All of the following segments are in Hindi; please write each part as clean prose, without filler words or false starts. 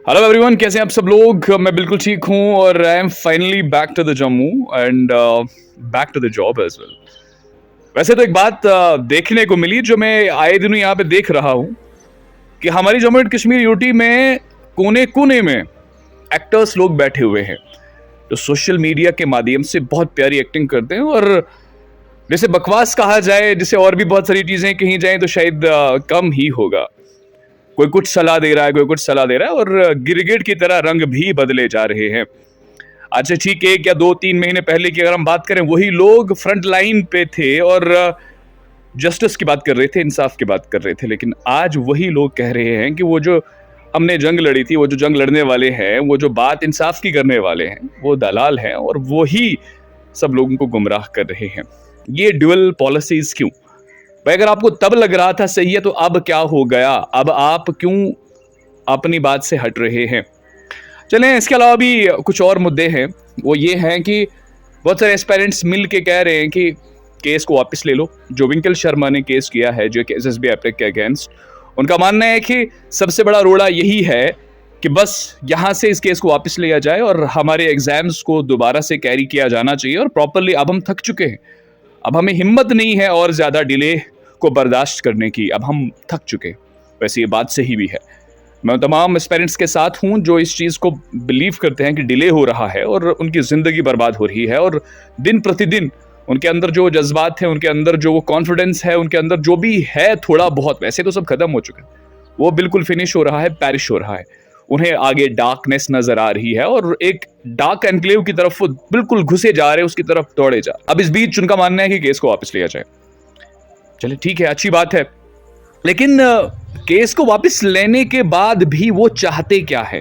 हेलो एवरीवन, कैसे हैं आप सब लोग। मैं बिल्कुल ठीक हूं और I am finally back to the Jammu and back to the job as well. वैसे तो एक बात देखने को मिली जो मैं आए दिनों यहाँ पे देख रहा हूँ कि हमारी जम्मू एंड कश्मीर यूटी में कोने कोने में एक्टर्स लोग बैठे हुए हैं जो सोशल मीडिया के माध्यम से बहुत प्यारी एक्टिंग करते हैं और जैसे बकवास कहा जाए, जिसे और भी बहुत सारी चीजें कही जाएं तो शायद कम ही होगा। कोई कुछ सलाह दे रहा है, कोई कुछ सलाह दे रहा है और गिरगिट की तरह रंग भी बदले जा रहे हैं। अच्छा ठीक है, क्या 2-3 महीने पहले की अगर हम बात करें, वही लोग फ्रंट लाइन पे थे और जस्टिस की बात कर रहे थे, इंसाफ की बात कर रहे थे। लेकिन आज वही लोग कह रहे हैं कि वो जो हमने जंग लड़ी थी, वो जो जंग लड़ने वाले हैं, वो जो बात इंसाफ की करने वाले हैं, वो दलाल हैं और वही सब लोगों को गुमराह कर रहे हैं। ये ड्यूअल पॉलिसीज क्यों भाई? अगर आपको तब लग रहा था सही है तो अब क्या हो गया? अब आप क्यों अपनी बात से हट रहे हैं? चलें, इसके अलावा भी कुछ और मुद्दे हैं। वो ये हैं कि बहुत सारे एस्पायरेंट्स मिल के कह रहे हैं कि केस को वापस ले लो। जो विंकल शर्मा ने केस किया है जो एसएसबी एप्टेक के अगेंस्ट, उनका मानना है कि सबसे बड़ा रोड़ा यही है कि बस यहाँ से इस केस को वापस लिया जाए और हमारे एग्जाम्स को दोबारा से कैरी किया जाना चाहिए और प्रॉपरली। अब हम थक चुके हैं, अब हमें हिम्मत नहीं है और ज़्यादा डिले को बर्दाश्त करने की। अब हम थक चुके हैं। वैसे ये बात सही भी है। मैं तमाम पेरेंट्स के साथ हूं जो इस चीज़ को बिलीव करते हैं कि डिले हो रहा है और उनकी ज़िंदगी बर्बाद हो रही है और दिन प्रतिदिन उनके अंदर जो जज्बात हैं, उनके अंदर जो वो कॉन्फिडेंस है, उनके अंदर जो भी है थोड़ा बहुत, वैसे तो सब खत्म हो चुका है, वो बिल्कुल फिनिश हो रहा है, पैरिश हो रहा है। उन्हें आगे डार्कनेस नजर आ रही है और एक डार्क एनक्लेव की तरफ वो बिल्कुल घुसे जा रहे हैं, उसकी तरफ दौड़े जा। अब इस बीच उनका मानना है कि केस को वापस लिया जाए। चलिए ठीक है, अच्छी बात है, लेकिन केस को वापस लेने के बाद भी वो चाहते क्या है?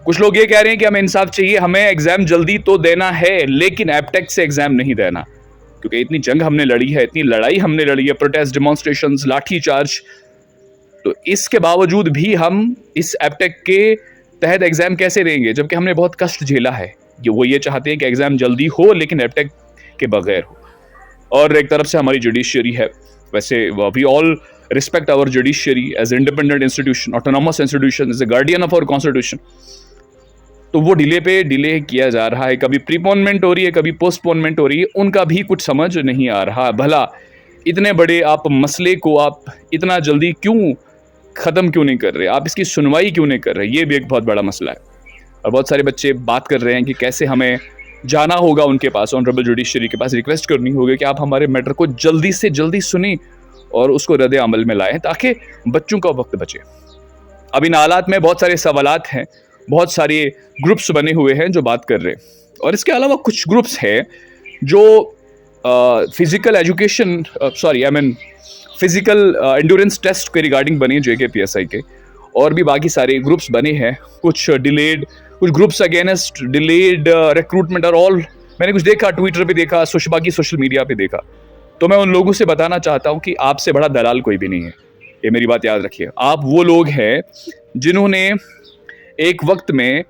कुछ लोग ये कह रहे हैं कि हमें इंसाफ चाहिए, हमें एग्जाम जल्दी तो देना है लेकिन एप्टेक से एग्जाम नहीं देना, क्योंकि इतनी जंग हमने लड़ी है, इतनी लड़ाई हमने लड़ी है, प्रोटेस्ट, डेमोन्स्ट्रेशंस, लाठी चार्ज, तो इसके बावजूद भी हम इस एप्टेक के तहत एग्जाम कैसे देंगे जबकि हमने बहुत कष्ट झेला है। वो ये चाहते हैं कि एग्जाम जल्दी हो लेकिन एप्टेक के बगैर हो। और एक तरफ से हमारी जुडिशियरी है। वैसे we all respect our judiciary as independent institution, autonomous institution, as a guardian of our constitution. तो वो डिले पे डिले किया जा रहा है, कभी प्रीपोनमेंट हो रही है, कभी पोस्टपोनमेंट हो रही है, उनका भी कुछ समझ नहीं आ रहा। भला इतने बड़े आप मसले को आप इतना जल्दी क्यों ख़त्म क्यों नहीं कर रहे? आप इसकी सुनवाई क्यों नहीं कर रहे? ये भी एक बहुत बड़ा मसला है। और बहुत सारे बच्चे बात कर रहे हैं कि कैसे हमें जाना होगा उनके पास, ऑनरेबल जुडिशरी के पास, रिक्वेस्ट करनी होगी कि आप हमारे मैटर को जल्दी से जल्दी सुनी और उसको रद्द अमल में लाएं ताकि बच्चों का वक्त बचे। अब इन हालात में बहुत सारे सवालात हैं, बहुत सारे ग्रुप्स बने हुए हैं जो बात कर रहे हैं और इसके अलावा कुछ ग्रुप्स हैं जो physical education physical endurance test के रिगार्डिंग बने, JKPSI के, और भी बाकी सारे ग्रुप्स बने हैं। कुछ डिलेड, कुछ ग्रुप्स अगेंस्ट डिलेड रिक्रूटमेंट और ऑल। मैंने कुछ देखा, ट्विटर पे देखा, बाकी सोशल मीडिया पे देखा। तो मैं उन लोगों से बताना चाहता हूं कि आपसे बड़ा दलाल कोई भी नहीं है, ये मेरी बात याद रखिए। आप वो लोग हैं जिन्होंने एक वक्त में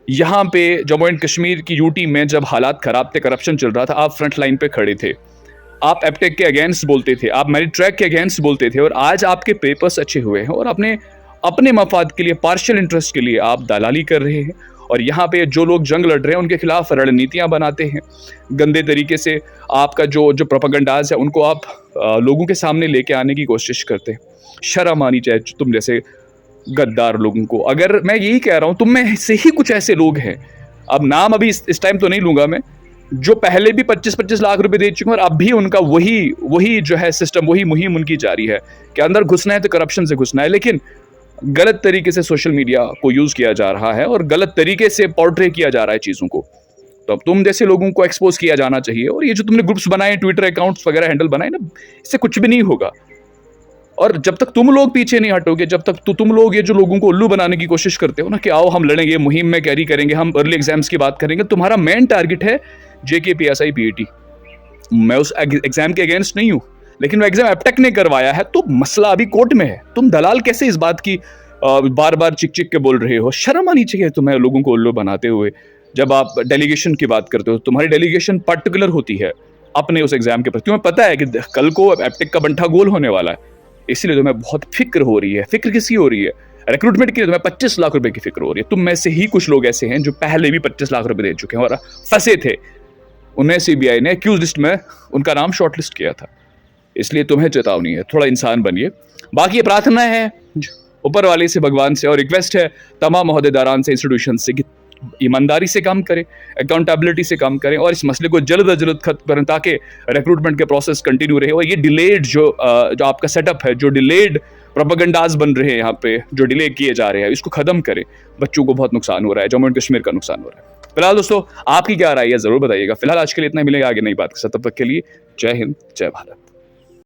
यहाँ पे जम्मू एंड कश्मीर की यूटी में जब हालात खराब थे, करप्शन चल रहा था, आप फ्रंट लाइन पे खड़े थे, आप एप्टेक के अगेंस्ट बोलते थे, आप मेरिट ट्रैक के अगेंस्ट बोलते थे और आज आपके पेपर्स अच्छे हुए हैं और आपने अपने मफाद के लिए, पार्शियल इंटरेस्ट के लिए आप दलाली कर रहे हैं। और यहाँ पे जो लोग जंग लड़ रहे हैं उनके खिलाफ रणनीतियाँ बनाते हैं गंदे तरीके से। आपका जो जो प्रोपेगेंडाज है उनको आप लोगों के सामने लेके आने की कोशिश करते हैं। शर्म आनी चाहिए तुम जैसे गद्दार लोगों को। अगर मैं यही कह रहा हूँ, तुम में से ही कुछ ऐसे लोग हैं, अब नाम अभी इस टाइम तो नहीं लूंगा मैं, जो पहले भी 25-25 लाख रुपए दे चुके हैं और अब भी उनका वही जो है सिस्टम, वही मुहिम उनकी जारी है कि अंदर घुसना है तो करप्शन से घुसना है। लेकिन गलत तरीके से सोशल मीडिया को यूज किया जा रहा है और गलत तरीके से पोर्ट्रे किया जा रहा है चीजों को। तो अब तुम जैसे लोगों को एक्सपोज किया जाना चाहिए। और ये जो तुमने ग्रुप्स बनाए, ट्विटर अकाउंट्स वगैरह हैंडल बनाए ना, इससे कुछ भी नहीं होगा। और जब तक तुम लोग पीछे नहीं हटोगे, जब तक तुम लोग ये जो लोगों को उल्लू बनाने की कोशिश करते हो ना कि आओ हम लड़ेंगे, मुहिम में कैरी करेंगे, हम अर्ली एग्जाम्स की बात करेंगे, तुम्हारा मेन टारगेट है JKPSI PET। मैं उस एग्जाम के अगेंस्ट नहीं हूं, लेकिन वो एग्जाम एप्टेक ने करवाया है तो मसला अभी कोर्ट में है। तुम दलाल कैसे इस बात की बार बार चिक चिक के बोल रहे हो? शर्म आनी चाहिए तुम्हें लोगों को उल्लू बनाते हुए। जब आप डेलीगेशन की बात करते हो, तुम्हारी डेलीगेशन पर्टिकुलर होती है अपने उस एग्जाम के प्रति। तुम्हें पता है कि कल को एप्टेक का बंठा गोल होने वाला है, इसलिए तुम्हें बहुत फिक्र हो रही है। फिक्र किसकी हो रही है? रिक्रूटमेंट के लिए तुम्हें 25 लाख रुपए की फिक्र हो रही है। तुम में से ही कुछ लोग ऐसे हैं जो पहले भी 25 लाख रुपए दे चुके हैं और फंसे थे, उन्हें सीबीआई ने एक्यूज लिस्ट में उनका नाम शॉर्टलिस्ट किया था। इसलिए तुम्हें चेतावनी है, थोड़ा इंसान बनिए। बाकी ये प्रार्थना है ऊपर वाले से, भगवान से, और रिक्वेस्ट है तमाम ओहदेदारान से, इंस्टीट्यूशन से कि ईमानदारी से काम करें, अकाउंटेबिलिटी से काम करें और इस मसले को जल्द अज जल्द खत्म करें ताकि रिक्रूटमेंट के प्रोसेस कंटिन्यू रहे। और ये डिलेड जो आपका सेटअप है, जो डिलेड प्रोपेगेंडाज बन रहे हैं यहाँ पे, जो डिले किए जा रहे हैं, इसको खत्म करें। बच्चों को बहुत नुकसान हो रहा है, जम्मू एंड कश्मीर का नुकसान हो रहा है। फिलहाल दोस्तों आपकी क्या राय है जरूर बताइएगा। फिलहाल आज के लिए इतना, मिलेगा आगे नई बात के साथ, तब तक के लिए जय हिंद, जय भारत।